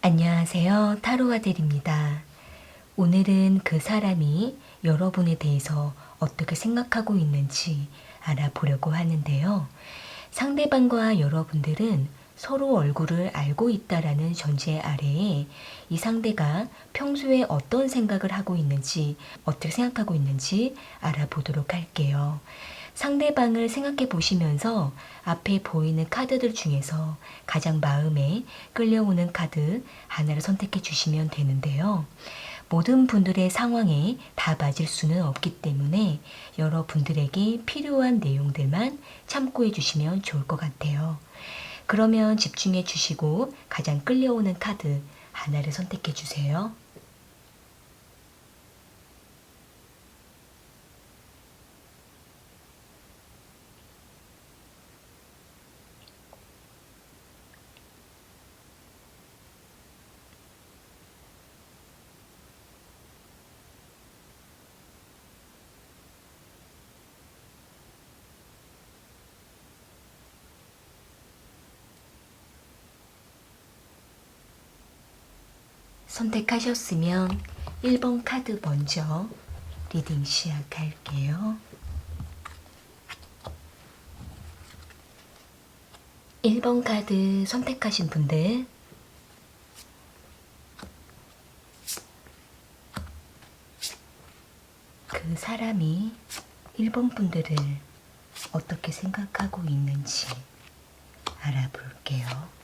안녕하세요. 타로아들입니다. 오늘은 그 사람이 여러분에 대해서 어떻게 생각하고 있는지 알아보려고 하는데요. 상대방과 여러분들은 서로 얼굴을 알고 있다라는 전제 아래에 이 상대가 평소에 어떤 생각을 하고 있는지, 어떻게 생각하고 있는지 알아보도록 할게요. 상대방을 생각해 보시면서 앞에 보이는 카드들 중에서 가장 마음에 끌려오는 카드 하나를 선택해 주시면 되는데요. 모든 분들의 상황에 다 맞을 수는 없기 때문에 여러분들에게 필요한 내용들만 참고해 주시면 좋을 것 같아요. 그러면 집중해 주시고 가장 끌려오는 카드 하나를 선택해 주세요. 선택하셨으면 1번 카드 먼저 리딩 시작할게요. 1번 카드 선택하신 분들 그 사람이 1번 분들을 어떻게 생각하고 있는지 알아볼게요.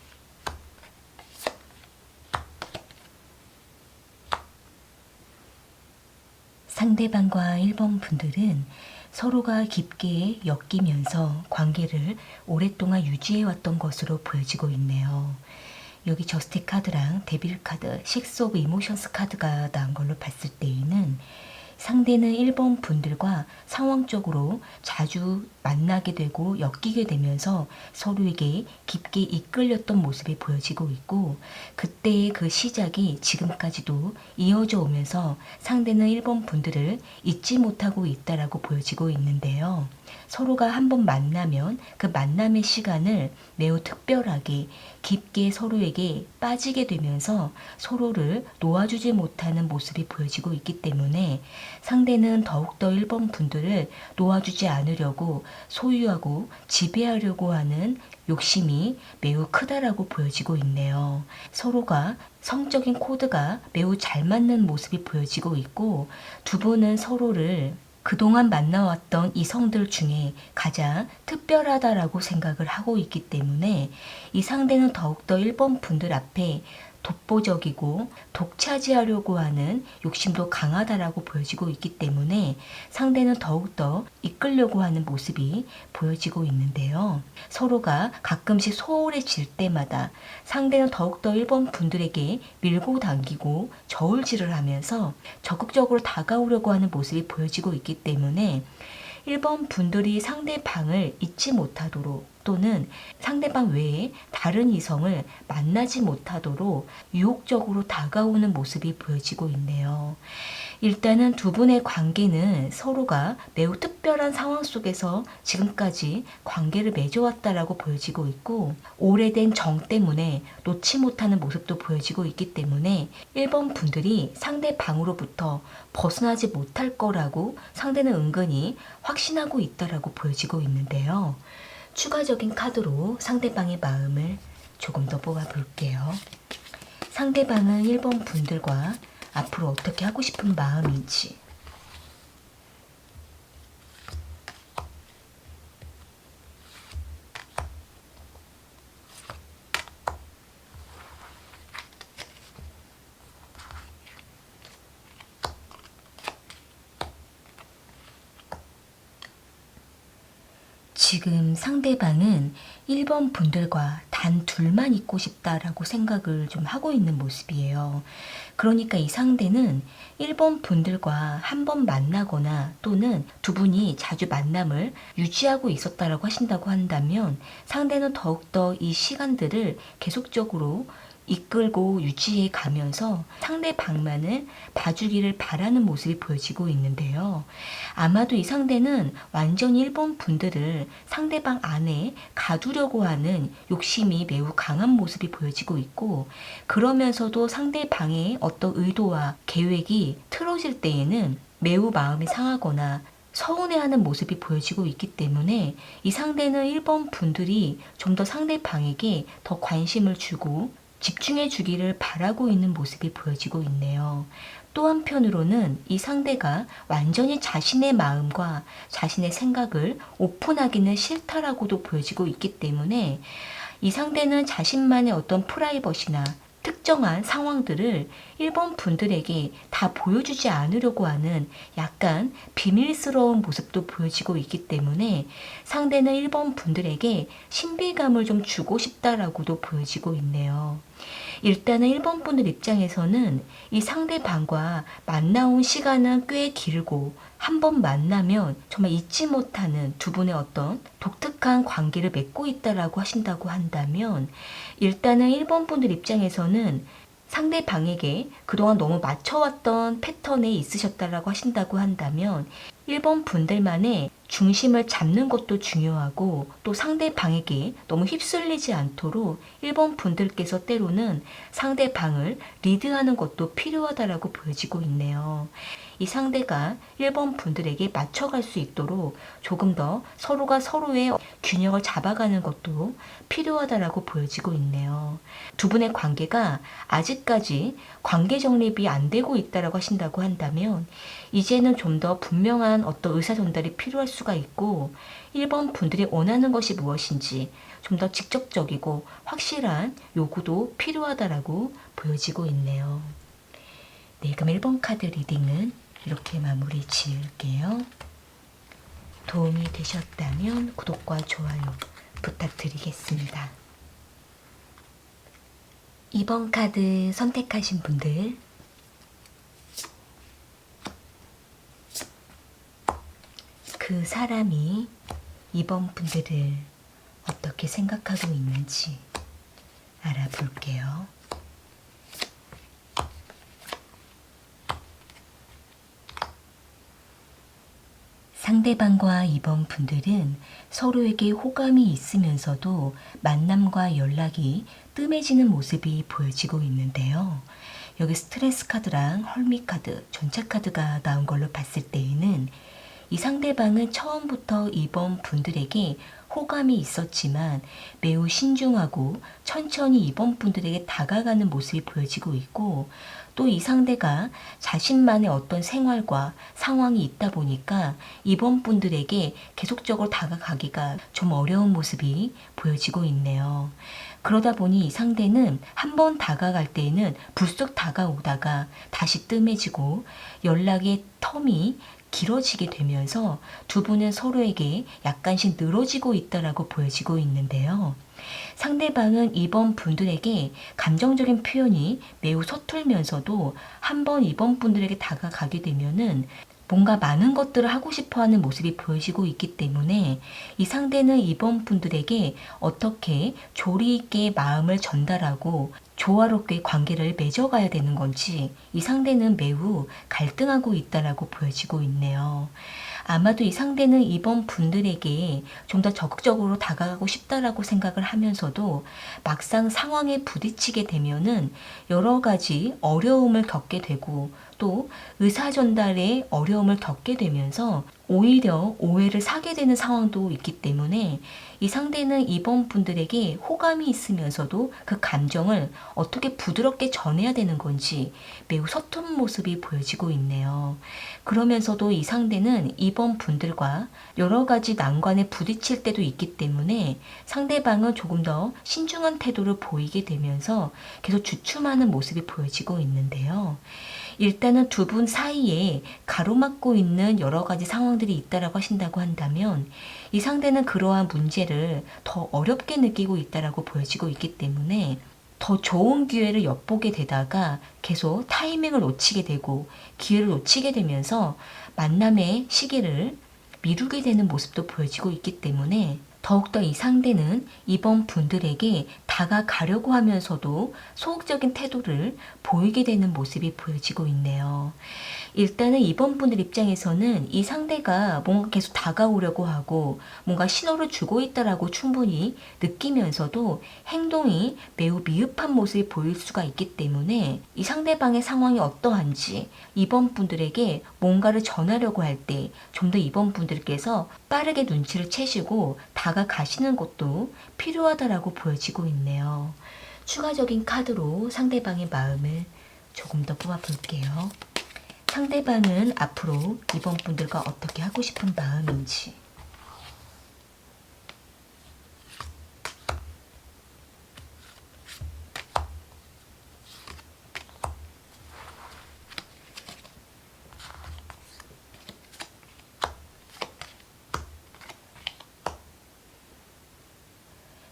상대방과 1번 분들은 서로가 깊게 엮이면서 관계를 오랫동안 유지해왔던 것으로 보여지고 있네요. 여기 저스티 카드랑 데빌 카드, 식스 오브 이모션스 카드가 나온 걸로 봤을 때에는 상대는 1번 분들과 상황적으로 자주 만나게 되고 엮이게 되면서 서로에게 깊게 이끌렸던 모습이 보여지고 있고, 그때의 그 시작이 지금까지도 이어져 오면서 상대는 1번 분들을 잊지 못하고 있다라고 보여지고 있는데요. 서로가 한번 만나면 그 만남의 시간을 매우 특별하게 깊게 서로에게 빠지게 되면서 서로를 놓아주지 못하는 모습이 보여지고 있기 때문에 상대는 더욱더 1번 분들을 놓아주지 않으려고 소유하고 지배하려고 하는 욕심이 매우 크다라고 보여지고 있네요. 서로가 성적인 코드가 매우 잘 맞는 모습이 보여지고 있고, 두 분은 서로를 그동안 만나왔던 이성들 중에 가장 특별하다라고 생각을 하고 있기 때문에 이 상대는 더욱더 1번 분들 앞에 독보적이고 독차지하려고 하는 욕심도 강하다라고 보여지고 있기 때문에 상대는 더욱더 이끌려고 하는 모습이 보여지고 있는데요. 서로가 가끔씩 소홀해질 때마다 상대는 더욱더 1번 분들에게 밀고 당기고 저울질을 하면서 적극적으로 다가오려고 하는 모습이 보여지고 있기 때문에 1번 분들이 상대방을 잊지 못하도록 또는 상대방 외에 다른 이성을 만나지 못하도록 유혹적으로 다가오는 모습이 보여지고 있네요. 일단은 두 분의 관계는 서로가 매우 특별한 상황 속에서 지금까지 관계를 맺어왔다라고 보여지고 있고, 오래된 정 때문에 놓지 못하는 모습도 보여지고 있기 때문에 1번 분들이 상대방으로부터 벗어나지 못할 거라고 상대는 은근히 확신하고 있다라고 보여지고 있는데요. 추가적인 카드로 상대방의 마음을 조금 더 뽑아볼게요. 상대방은 1번 분들과 앞으로 어떻게 하고 싶은 마음인지, 지금 상대방은 1번 분들과 단 둘만 있고 싶다라고 생각을 좀 하고 있는 모습이에요. 그러니까 이 상대는 1번 분들과 한 번 만나거나 또는 두 분이 자주 만남을 유지하고 있었다라고 하신다고 한다면 상대는 더욱더 이 시간들을 계속적으로 이끌고 유지해 가면서 상대방만을 봐주기를 바라는 모습이 보여지고 있는데요. 아마도 이 상대는 완전히 일본 분들을 상대방 안에 가두려고 하는 욕심이 매우 강한 모습이 보여지고 있고, 그러면서도 상대방의 어떤 의도와 계획이 틀어질 때에는 매우 마음이 상하거나 서운해하는 모습이 보여지고 있기 때문에 이 상대는 일본 분들이 좀 더 상대방에게 더 관심을 주고 집중해 주기를 바라고 있는 모습이 보여지고 있네요. 또 한편으로는 이 상대가 완전히 자신의 마음과 자신의 생각을 오픈하기는 싫다라고도 보여지고 있기 때문에 이 상대는 자신만의 어떤 프라이버시나 특정한 상황들을 일본 분들에게 다 보여주지 않으려고 하는 약간 비밀스러운 모습도 보여지고 있기 때문에 상대는 일본 분들에게 신비감을 좀 주고 싶다라고도 보여지고 있네요. 일단은 일본 분들 입장에서는 이 상대방과 만나온 시간은 꽤 길고 한 번 만나면 정말 잊지 못하는 두 분의 어떤 독특한 관계를 맺고 있다라고 하신다고 한다면, 일단은 일본 분들 입장에서는 상대방에게 그동안 너무 맞춰왔던 패턴에 있으셨다라고 하신다고 한다면 일본 분들만의 중심을 잡는 것도 중요하고, 또 상대방에게 너무 휩쓸리지 않도록 일본 분들께서 때로는 상대방을 리드하는 것도 필요하다라고 보여지고 있네요. 이 상대가 일본 분들에게 맞춰갈 수 있도록 조금 더 서로가 서로의 균형을 잡아가는 것도 필요하다라고 보여지고 있네요. 두 분의 관계가 아직까지 관계 정립이 안 되고 있다라고 하신다고 한다면 이제는 좀 더 분명한 어떤 의사 전달이 필요할 수가 있고, 일본 분들이 원하는 것이 무엇인지 좀 더 직접적이고 확실한 요구도 필요하다라고 보여지고 있네요. 네, 그럼 1번 카드 리딩은 이렇게 마무리 지을게요. 도움이 되셨다면 구독과 좋아요 부탁드리겠습니다. 2번 카드 선택하신 분들, 그 사람이 2번 분들을 어떻게 생각하고 있는지 알아볼게요. 상대방과 2번 분들은 서로에게 호감이 있으면서도 만남과 연락이 뜸해지는 모습이 보여지고 있는데요. 여기 스트레스 카드랑 헐미 카드, 전차 카드가 나온 걸로 봤을 때에는 이 상대방은 처음부터 2번 분들에게 호감이 있었지만 매우 신중하고 천천히 2번 분들에게 다가가는 모습이 보여지고 있고, 또 이 상대가 자신만의 어떤 생활과 상황이 있다 보니까 2번 분들에게 계속적으로 다가가기가 좀 어려운 모습이 보여지고 있네요. 그러다 보니 이 상대는 한번 다가갈 때에는 불쑥 다가오다가 다시 뜸해지고 연락의 텀이 길어지게 되면서 두 분은 서로에게 약간씩 늘어지고 있다라고 보여지고 있는데요. 상대방은 2번 분들에게 감정적인 표현이 매우 서툴면서도 한번 2번 분들에게 다가가게 되면은 뭔가 많은 것들을 하고 싶어 하는 모습이 보여지고 있기 때문에 이 상대는 2번 분들에게 어떻게 조리 있게 마음을 전달하고 조화롭게 관계를 맺어가야 되는 건지 이 상대는 매우 갈등하고 있다라고 보여지고 있네요. 아마도 이 상대는 2번 분들에게 좀 더 적극적으로 다가가고 싶다라고 생각을 하면서도 막상 상황에 부딪히게 되면은 여러 가지 어려움을 겪게 되고 또 의사 전달에 어려움을 겪게 되면서 오히려 오해를 사게 되는 상황도 있기 때문에 이 상대는 2번 분들에게 호감이 있으면서도 그 감정을 어떻게 부드럽게 전해야 되는 건지 매우 서툰 모습이 보여지고 있네요. 그러면서도 이 상대는 2번 분들과 여러 가지 난관에 부딪힐 때도 있기 때문에 상대방은 조금 더 신중한 태도를 보이게 되면서 계속 주춤하는 모습이 보여지고 있는데요. 일단은 두 분 사이에 가로막고 있는 여러 가지 상황들이 있다라고 하신다고 한다면 이 상대는 그러한 문제를 더 어렵게 느끼고 있다라고 보여지고 있기 때문에 더 좋은 기회를 엿보게 되다가 계속 타이밍을 놓치게 되고 기회를 놓치게 되면서 만남의 시기를 미루게 되는 모습도 보여지고 있기 때문에 더욱더 이 상대는 2번 분들에게 다가가려고 하면서도 소극적인 태도를 보이게 되는 모습이 보여지고 있네요. 일단은 이번 분들 입장에서는 이 상대가 뭔가 계속 다가오려고 하고 뭔가 신호를 주고 있다라고 충분히 느끼면서도 행동이 매우 미흡한 모습이 보일 수가 있기 때문에 이 상대방의 상황이 어떠한지 이번 분들에게 뭔가를 전하려고 할 때 좀 더 이번 분들께서 빠르게 눈치를 채시고 다가가시는 것도 필요하다라고 보여지고 있네요. 추가적인 카드로 상대방의 마음을 조금 더 뽑아볼게요. 상대방은 앞으로 이번 분들과 어떻게 하고 싶은 마음인지.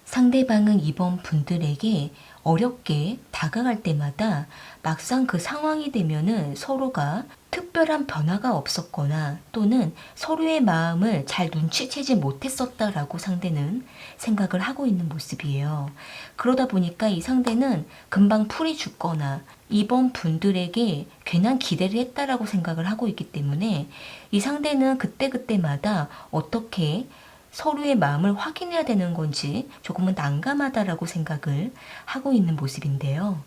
상대방은 이번 분들에게 어렵게 다가갈 때마다 막상 그 상황이 되면은 서로가 특별한 변화가 없었거나 또는 서로의 마음을 잘 눈치채지 못했었다라고 상대는 생각을 하고 있는 모습이에요. 그러다 보니까 이 상대는 금방 풀이 죽거나 이번 분들에게 괜한 기대를 했다라고 생각을 하고 있기 때문에 이 상대는 그때그때마다 어떻게 서로의 마음을 확인해야 되는 건지 조금은 난감하다라고 생각을 하고 있는 모습인데요.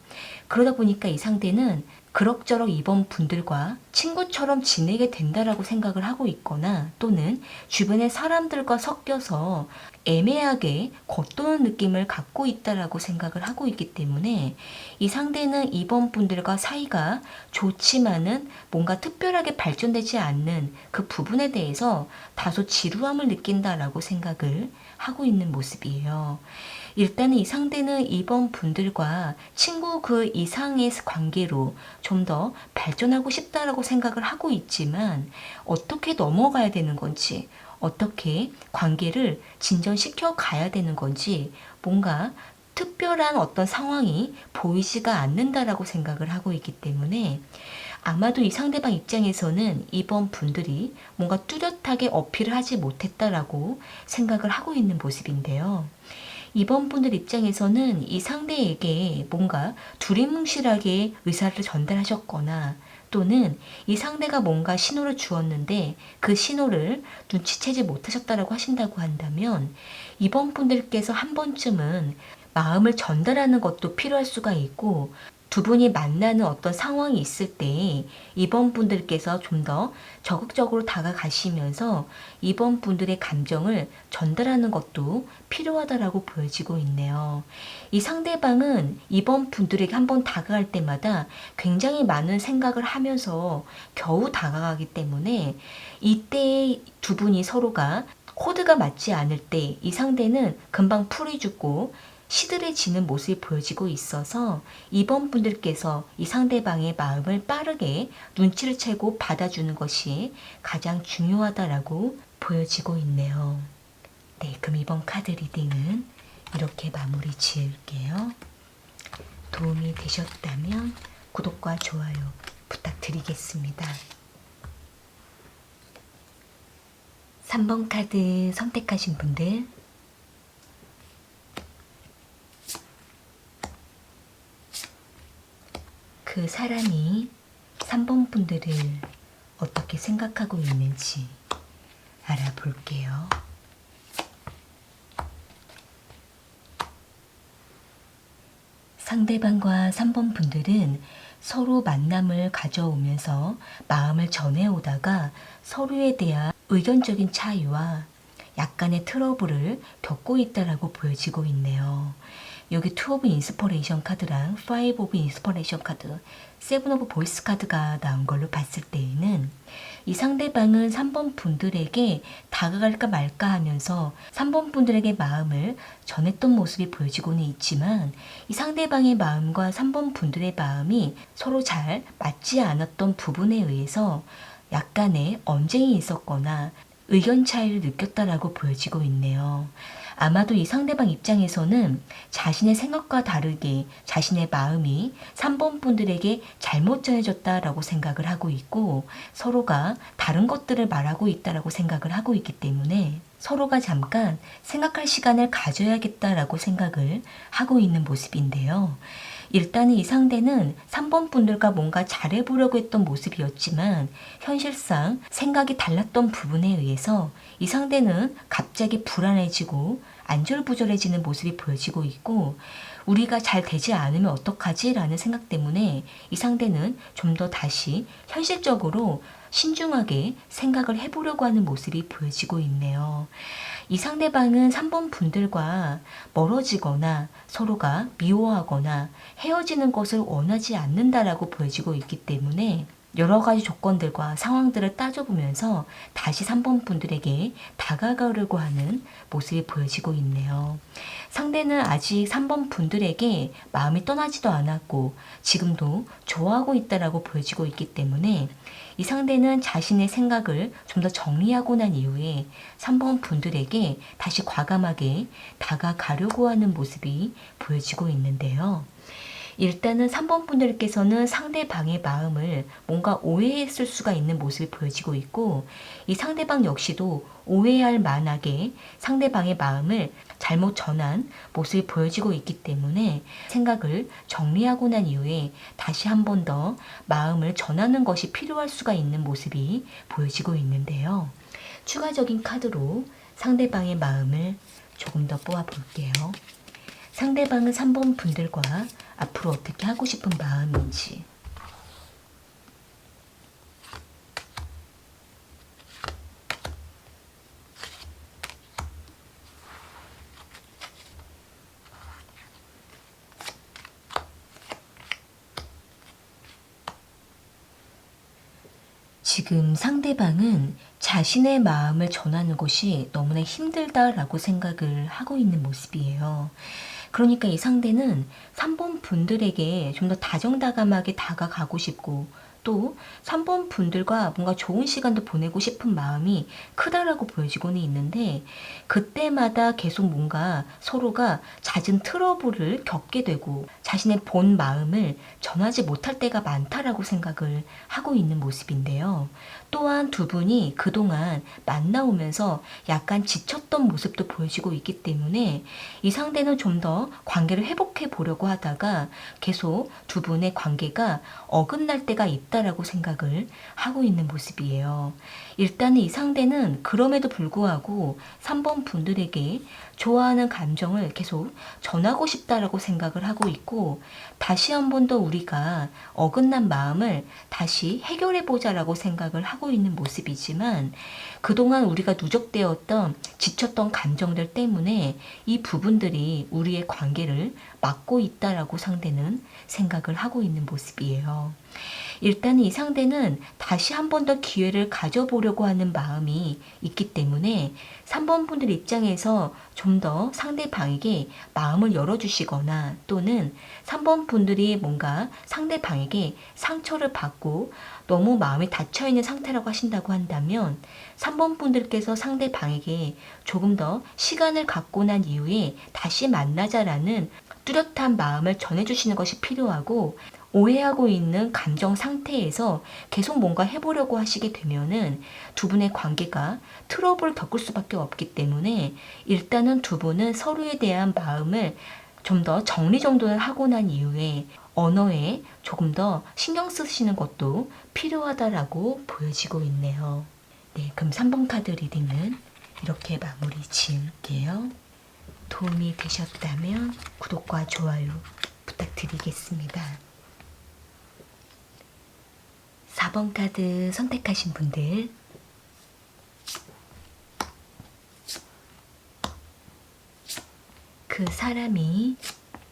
그러다 보니까 이 상대는 그럭저럭 이번 분들과 친구처럼 지내게 된다라고 생각을 하고 있거나 또는 주변의 사람들과 섞여서 애매하게 겉도는 느낌을 갖고 있다라고 생각을 하고 있기 때문에 이 상대는 이번 분들과 사이가 좋지만은 뭔가 특별하게 발전되지 않는 그 부분에 대해서 다소 지루함을 느낀다라고 생각을 하고 있는 모습이에요. 일단은 이 상대는 이번 분들과 친구 그 이상의 관계로 좀 더 발전하고 싶다라고 생각을 하고 있지만 어떻게 넘어가야 되는 건지 어떻게 관계를 진전시켜 가야 되는 건지 뭔가 특별한 어떤 상황이 보이지가 않는다라고 생각을 하고 있기 때문에 아마도 이 상대방 입장에서는 이번 분들이 뭔가 뚜렷하게 어필을 하지 못했다라고 생각을 하고 있는 모습인데요. 이번 분들 입장에서는 이 상대에게 뭔가 두리뭉실하게 의사를 전달하셨거나 또는 이 상대가 뭔가 신호를 주었는데 그 신호를 눈치채지 못하셨다라고 하신다고 한다면 이번 분들께서 한 번쯤은 마음을 전달하는 것도 필요할 수가 있고 두 분이 만나는 어떤 상황이 있을 때 이번 분들께서 좀 더 적극적으로 다가가시면서 이번 분들의 감정을 전달하는 것도 필요하다라고 보여지고 있네요. 이 상대방은 이번 분들에게 한번 다가갈 때마다 굉장히 많은 생각을 하면서 겨우 다가가기 때문에 이때 두 분이 서로가 코드가 맞지 않을 때 이 상대는 금방 풀이 죽고 시들해지는 모습이 보여지고 있어서 이번 분들께서 이 상대방의 마음을 빠르게 눈치를 채고 받아주는 것이 가장 중요하다라고 보여지고 있네요. 네, 그럼 이번 카드 리딩은 이렇게 마무리 지을게요. 도움이 되셨다면 구독과 좋아요 부탁드리겠습니다. 3번 카드 선택하신 분들 그 사람이 3번 분들을 어떻게 생각하고 있는지 알아볼게요. 상대방과 3번 분들은 서로 만남을 가져오면서 마음을 전해오다가 서로에 대한 의견적인 차이와 약간의 트러블을 겪고 있다라고 보여지고 있네요. 여기 2 오브 인스퍼레이션 카드랑 5 오브 인스퍼레이션 카드, 7 오브 보이스 카드가 나온 걸로 봤을 때에는 이 상대방은 3번 분들에게 다가갈까 말까 하면서 3번 분들에게 마음을 전했던 모습이 보여지고는 있지만 이 상대방의 마음과 3번 분들의 마음이 서로 잘 맞지 않았던 부분에 의해서 약간의 언쟁이 있었거나 의견 차이를 느꼈다라고 보여지고 있네요. 아마도 이 상대방 입장에서는 자신의 생각과 다르게 자신의 마음이 3번 분들에게 잘못 전해졌다라고 생각을 하고 있고 서로가 다른 것들을 말하고 있다라고 생각을 하고 있기 때문에 서로가 잠깐 생각할 시간을 가져야겠다라고 생각을 하고 있는 모습인데요. 일단은 이 상대는 3번 분들과 뭔가 잘해보려고 했던 모습이었지만 현실상 생각이 달랐던 부분에 의해서 이 상대는 갑자기 불안해지고 안절부절해지는 모습이 보여지고 있고 우리가 잘 되지 않으면 어떡하지? 라는 생각 때문에 이 상대는 좀 더 다시 현실적으로 신중하게 생각을 해보려고 하는 모습이 보여지고 있네요. 이 상대방은 3번 분들과 멀어지거나 서로가 미워하거나 헤어지는 것을 원하지 않는다라고 보여지고 있기 때문에 여러 가지 조건들과 상황들을 따져보면서 다시 3번 분들에게 다가가려고 하는 모습이 보여지고 있네요. 상대는 아직 3번 분들에게 마음이 떠나지도 않았고 지금도 좋아하고 있다라고 보여지고 있기 때문에 이 상대는 자신의 생각을 좀 더 정리하고 난 이후에 3번 분들에게 다시 과감하게 다가가려고 하는 모습이 보여지고 있는데요. 일단은 3번 분들께서는 상대방의 마음을 뭔가 오해했을 수가 있는 모습이 보여지고 있고 이 상대방 역시도 오해할 만하게 상대방의 마음을 잘못 전한 모습이 보여지고 있기 때문에 생각을 정리하고 난 이후에 다시 한 번 더 마음을 전하는 것이 필요할 수가 있는 모습이 보여지고 있는데요. 추가적인 카드로 상대방의 마음을 조금 더 뽑아 볼게요. 상대방은 3번 분들과 앞으로 어떻게 하고 싶은 마음인지 지금 상대방은 자신의 마음을 전하는 것이 너무나 힘들다라고 생각을 하고 있는 모습이에요. 그러니까 이 상대는 3번 분들에게 좀 더 다정다감하게 다가가고 싶고 또 3번 분들과 뭔가 좋은 시간도 보내고 싶은 마음이 크다라고 보여지고는 있는데 그때마다 계속 뭔가 서로가 잦은 트러블을 겪게 되고 자신의 본 마음을 전하지 못할 때가 많다라고 생각을 하고 있는 모습인데요. 또한 두 분이 그동안 만나오면서 약간 지쳤던 모습도 보여지고 있기 때문에 이 상대는 좀 더 관계를 회복해 보려고 하다가 계속 두 분의 관계가 어긋날 때가 있다라고 생각을 하고 있는 모습이에요. 일단은 이 상대는 그럼에도 불구하고 3번 분들에게 좋아하는 감정을 계속 전하고 싶다라고 생각을 하고 있고 다시 한 번 더 우리가 어긋난 마음을 다시 해결해 보자라고 생각을 하고 있는 모습이지만 그동안 우리가 누적되었던 지쳤던 감정들 때문에 이 부분들이 우리의 관계를 막고 있다라고 상대는 생각을 하고 있는 모습이에요. 일단 이 상대는 다시 한 번 더 기회를 가져보려고 하는 마음이 있기 때문에 3번 분들 입장에서 좀 더 상대방에게 마음을 열어주시거나 또는 3번 분들이 뭔가 상대방에게 상처를 받고 너무 마음이 닫혀있는 상태라고 하신다고 한다면 3번 분들께서 상대방에게 조금 더 시간을 갖고 난 이후에 다시 만나자라는 뚜렷한 마음을 전해주시는 것이 필요하고 오해하고 있는 감정 상태에서 계속 뭔가 해보려고 하시게 되면은 두 분의 관계가 트러블을 겪을 수밖에 없기 때문에 일단은 두 분은 서로에 대한 마음을 좀 더 정리정돈을 하고 난 이후에 언어에 조금 더 신경 쓰시는 것도 필요하다라고 보여지고 있네요. 네, 그럼 3번 카드 리딩은 이렇게 마무리 지을게요. 도움이 되셨다면 구독과 좋아요 부탁드리겠습니다. 4번 카드 선택하신 분들 그 사람이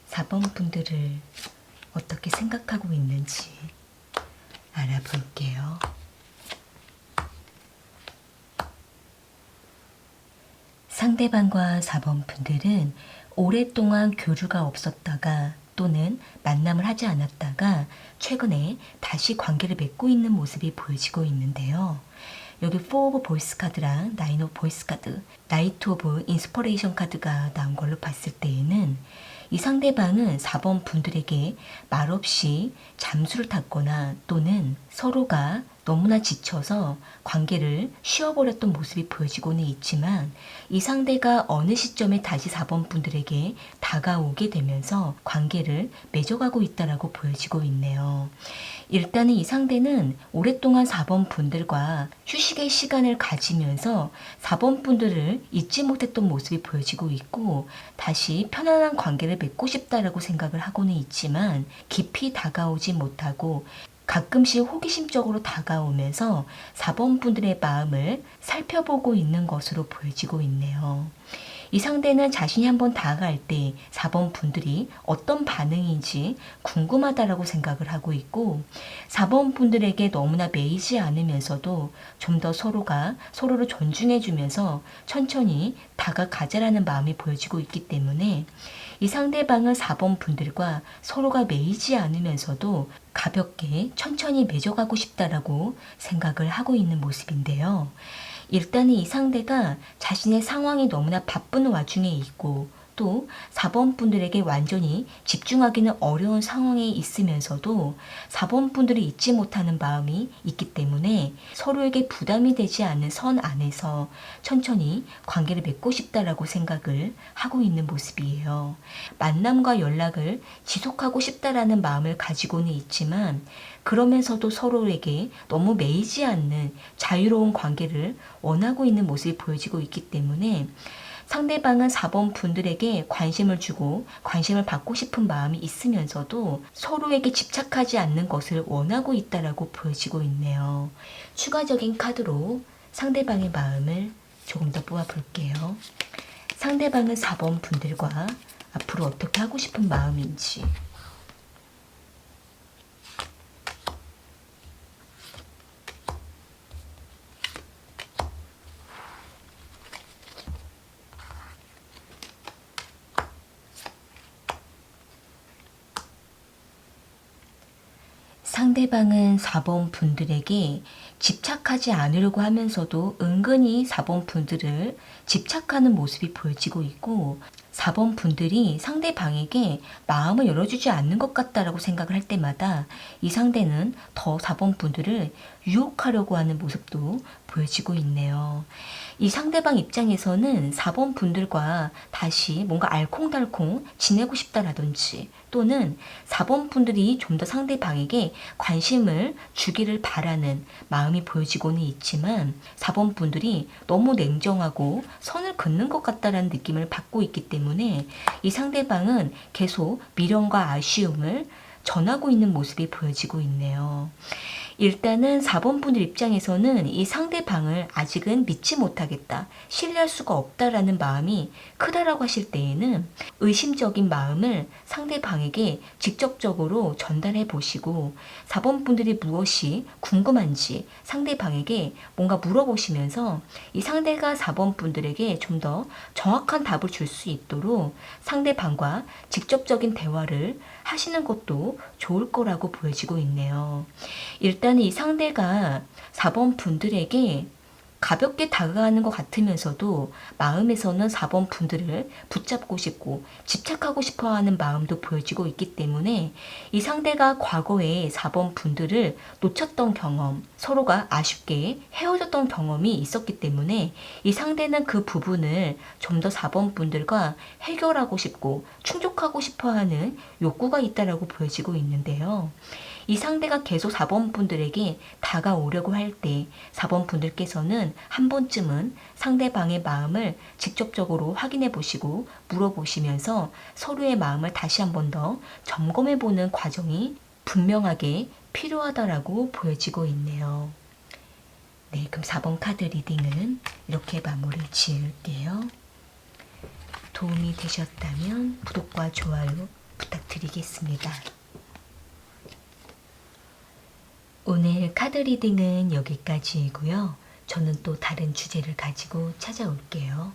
4번 분들을 어떻게 생각하고 있는지 알아볼게요. 상대방과 4번 분들은 오랫동안 교류가 없었다가 또는 만남을 하지 않았다가 최근에 다시 관계를 맺고 있는 모습이 보여지고 있는데요. 여기 4 오브 보이스 카드랑 9 오브 보이스 카드, 나이트 오브 인스퍼레이션 카드가 나온 걸로 봤을 때에는 이 상대방은 4번 분들에게 말없이 잠수를 탔거나 또는 서로가 너무나 지쳐서 관계를 쉬어버렸던 모습이 보여지고는 있지만 이 상대가 어느 시점에 다시 4번 분들에게 다가오게 되면서 관계를 맺어가고 있다라고 보여지고 있네요. 일단은 이 상대는 오랫동안 4번 분들과 휴식의 시간을 가지면서 4번 분들을 잊지 못했던 모습이 보여지고 있고 다시 편안한 관계를 맺고 싶다라고 생각을 하고는 있지만 깊이 다가오지 못하고 가끔씩 호기심적으로 다가오면서 4번 분들의 마음을 살펴보고 있는 것으로 보여지고 있네요. 이 상대는 자신이 한번 다가갈 때 4번 분들이 어떤 반응인지 궁금하다라고 생각을 하고 있고 4번 분들에게 너무나 매이지 않으면서도 좀 더 서로가 서로를 존중해 주면서 천천히 다가가자라는 마음이 보여지고 있기 때문에 이 상대방은 4번 분들과 서로가 매이지 않으면서도 가볍게 천천히 맺어가고 싶다라고 생각을 하고 있는 모습인데요. 일단은 이 상대가 자신의 상황이 너무나 바쁜 와중에 있고 또 4번 분들에게 완전히 집중하기는 어려운 상황에 있으면서도 4번 분들이 잊지 못하는 마음이 있기 때문에 서로에게 부담이 되지 않는 선 안에서 천천히 관계를 맺고 싶다라고 생각을 하고 있는 모습이에요. 만남과 연락을 지속하고 싶다라는 마음을 가지고는 있지만 그러면서도 서로에게 너무 매이지 않는 자유로운 관계를 원하고 있는 모습이 보여지고 있기 때문에 상대방은 4번 분들에게 관심을 주고 관심을 받고 싶은 마음이 있으면서도 서로에게 집착하지 않는 것을 원하고 있다라고 보여지고 있네요. 추가적인 카드로 상대방의 마음을 조금 더 뽑아볼게요. 상대방은 4번 분들과 앞으로 어떻게 하고 싶은 마음인지 상대방은 4번 분들에게 집착하지 않으려고 하면서도 은근히 4번 분들을 집착하는 모습이 보여지고 있고 4번 분들이 상대방에게 마음을 열어주지 않는 것 같다라고 생각을 할 때마다 이 상대는 더 4번 분들을 유혹하려고 하는 모습도 보여지고 있네요. 이 상대방 입장에서는 4번 분들과 다시 뭔가 알콩달콩 지내고 싶다라든지 또는 4번 분들이 좀 더 상대방에게 관심을 주기를 바라는 마음이 보여지고는 있지만 4번 분들이 너무 냉정하고 선을 긋는 것 같다라는 느낌을 받고 있기 때문에 이 상대방은 계속 미련과 아쉬움을 전하고 있는 모습이 보여지고 있네요. 일단은 4번 분들 입장에서는 이 상대방을 아직은 믿지 못하겠다, 신뢰할 수가 없다라는 마음이 크다라고 하실 때에는 의심적인 마음을 상대방에게 직접적으로 전달해 보시고 4번 분들이 무엇이 궁금한지 상대방에게 뭔가 물어보시면서 이 상대가 4번 분들에게 좀 더 정확한 답을 줄 수 있도록 상대방과 직접적인 대화를 하시는 것도 좋을 거라고 보여지고 있네요. 일단 이 상대가 4번 분들에게 가볍게 다가가는 것 같으면서도 마음에서는 4번 분들을 붙잡고 싶고 집착하고 싶어 하는 마음도 보여지고 있기 때문에 이 상대가 과거에 4번 분들을 놓쳤던 경험, 서로가 아쉽게 헤어졌던 경험이 있었기 때문에 이 상대는 그 부분을 좀 더 4번 분들과 해결하고 싶고 충족하고 싶어 하는 욕구가 있다라고 보여지고 있는데요. 이 상대가 계속 4번 분들에게 다가오려고 할 때 4번 분들께서는 한 번쯤은 상대방의 마음을 직접적으로 확인해 보시고 물어보시면서 서로의 마음을 다시 한 번 더 점검해 보는 과정이 분명하게 필요하다라고 보여지고 있네요. 네, 그럼 4번 카드 리딩은 이렇게 마무리 지을게요. 도움이 되셨다면 구독과 좋아요 부탁드리겠습니다. 오늘 카드 리딩은 여기까지이고요. 저는 또 다른 주제를 가지고 찾아올게요.